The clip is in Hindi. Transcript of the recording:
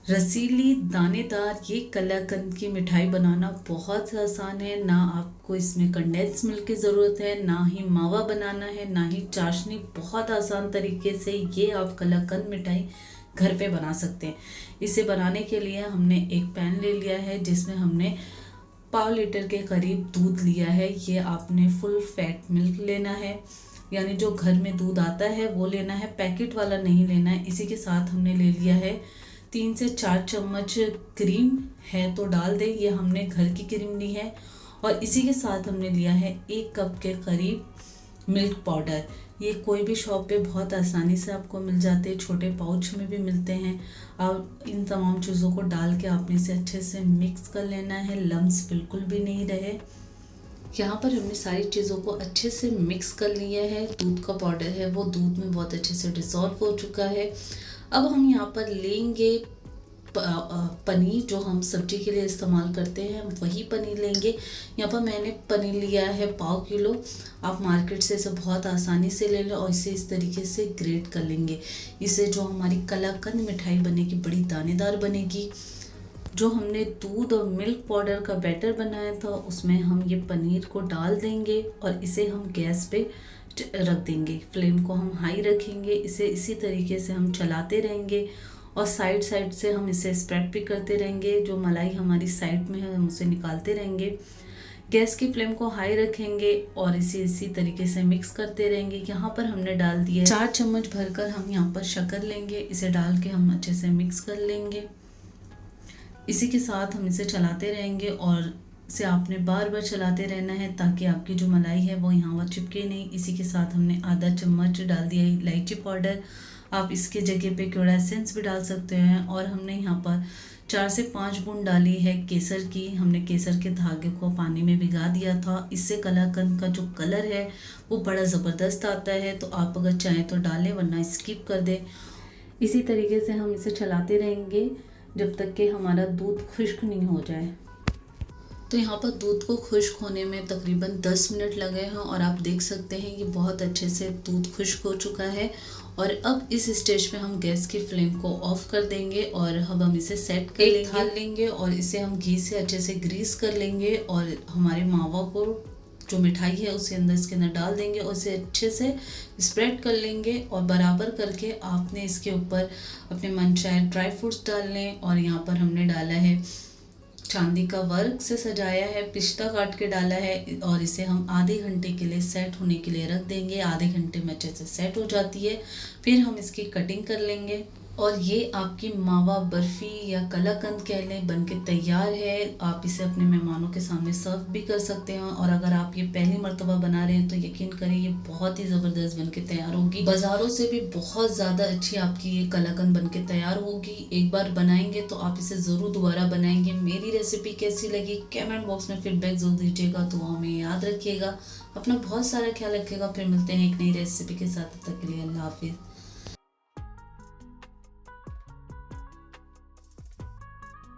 रसीली दानेदार ये कलाकंद की मिठाई बनाना बहुत आसान है। ना आपको इसमें कंडेंस मिल्क की ज़रूरत है, ना ही मावा बनाना है, ना ही चाशनी। बहुत आसान तरीके से ये आप कलाकंद मिठाई घर पे बना सकते हैं। इसे बनाने के लिए हमने एक पैन ले लिया है जिसमें हमने पाव लीटर के करीब दूध लिया है। ये आपने फुल फैट मिल्क लेना है, यानी जो घर में दूध आता है वो लेना है, पैकेट वाला नहीं लेना है। इसी के साथ हमने ले लिया है 3 से 4 चम्मच क्रीम है तो डाल दें, ये हमने घर की क्रीम ली है। और इसी के साथ हमने लिया है 1 कप के करीब मिल्क पाउडर। ये कोई भी शॉप पे बहुत आसानी से आपको मिल जाते हैं, छोटे पाउच में भी मिलते हैं। अब इन तमाम चीज़ों को डाल के आपने इसे अच्छे से मिक्स कर लेना है, लम्स बिल्कुल भी नहीं रहे। यहाँ पर हमने सारी चीज़ों को अच्छे से मिक्स कर लिया है। दूध का पाउडर है वो दूध में बहुत अच्छे से डिसॉल्व हो चुका है। अब हम यहाँ पर लेंगे पनीर, जो हम सब्जी के लिए इस्तेमाल करते हैं वही पनीर लेंगे। यहाँ पर मैंने पनीर लिया है पाव किलो। आप मार्केट से इसे बहुत आसानी से ले लें और इसे इस तरीके से ग्रेट कर लेंगे। इससे जो हमारी कलाकंद मिठाई बनेगी बड़ी दानेदार बनेगी। जो हमने दूध और मिल्क पाउडर का बैटर बनाया था उसमें हम ये पनीर को डाल देंगे और इसे हम गैस पे रख देंगे। फ्लेम को हम हाई रखेंगे, इसे इसी तरीके से हम चलाते रहेंगे और साइड साइड से हम इसे स्प्रेड भी करते रहेंगे। जो मलाई हमारी साइड में है हम उसे निकालते रहेंगे। गैस की फ्लेम को हाई रखेंगे और इसे इसी तरीके से मिक्स करते रहेंगे। यहाँ पर हमने डाल दिया 4 चम्मच भरकर हम यहाँ पर शक्कर लेंगे, इसे डाल के हम अच्छे से मिक्स कर लेंगे। इसी के साथ हम इसे चलाते रहेंगे और इसे आपने बार बार चलाते रहना है ताकि आपकी जो मलाई है वो यहाँ वहाँ चिपके नहीं। इसी के साथ हमने आधा चम्मच डाल दिया इलायची पाउडर। आप इसके जगह पे क्योड़ा एसेंस भी डाल सकते हैं। और हमने यहाँ पर 4 से 5 बूंद डाली है केसर की। हमने केसर के धागे को पानी में भिगा दिया था। इससे कलाकंद का जो कलर है वो बड़ा ज़बरदस्त आता है, तो आप अगर चाहें तो डालें वरना स्किप कर दें। इसी तरीके से हम इसे चलाते रहेंगे जब तक कि हमारा दूध खुश्क नहीं हो जाए। तो यहाँ पर दूध को खुश्क होने में तकरीबन 10 मिनट लगे हैं और आप देख सकते हैं कि बहुत अच्छे से दूध खुश्क हो चुका है। और अब इस स्टेज पे हम गैस की फ्लेम को ऑफ कर देंगे और अब हम इसे सेट कर लेंगे। थाल लेंगे और इसे हम घी से अच्छे से ग्रीस कर लेंगे और हमारे मावा को जो मिठाई है उसे इसके अंदर डाल देंगे और इसे अच्छे से स्प्रेड कर लेंगे। और बराबर करके आपने इसके ऊपर अपने मनचाहे ड्राई फ्रूट्स डाल लें। और यहाँ पर हमने डाला है चांदी का वर्क से सजाया है, पिस्ता काट के डाला है और इसे हम आधे घंटे के लिए सेट होने के लिए रख देंगे। आधे घंटे में अच्छे से सेट हो जाती है, फिर हम इसकी कटिंग कर लेंगे और ये आपकी मावा बर्फ़ी या कलाकंद कह लें बन के तैयार है। आप इसे अपने मेहमानों के सामने सर्व भी कर सकते हैं। और अगर आप ये पहली मर्तबा बना रहे हैं तो यकीन करें ये बहुत ही ज़बरदस्त बन के तैयार होगी। बाज़ारों से भी बहुत ज़्यादा अच्छी आपकी ये कलाकंद बन के तैयार होगी। एक बार बनाएंगे तो आप इसे ज़रूर दोबारा बनाएंगे। मेरी रेसिपी कैसी लगी कमेंट बॉक्स में फीडबैक ज़रूर दीजिएगा। तो हमें याद रखिएगा, अपना बहुत सारा ख्याल रखिएगा। फिर मिलते हैं एक नई रेसिपी के साथ, तब तक के लिए अल्लाह हाफिज़।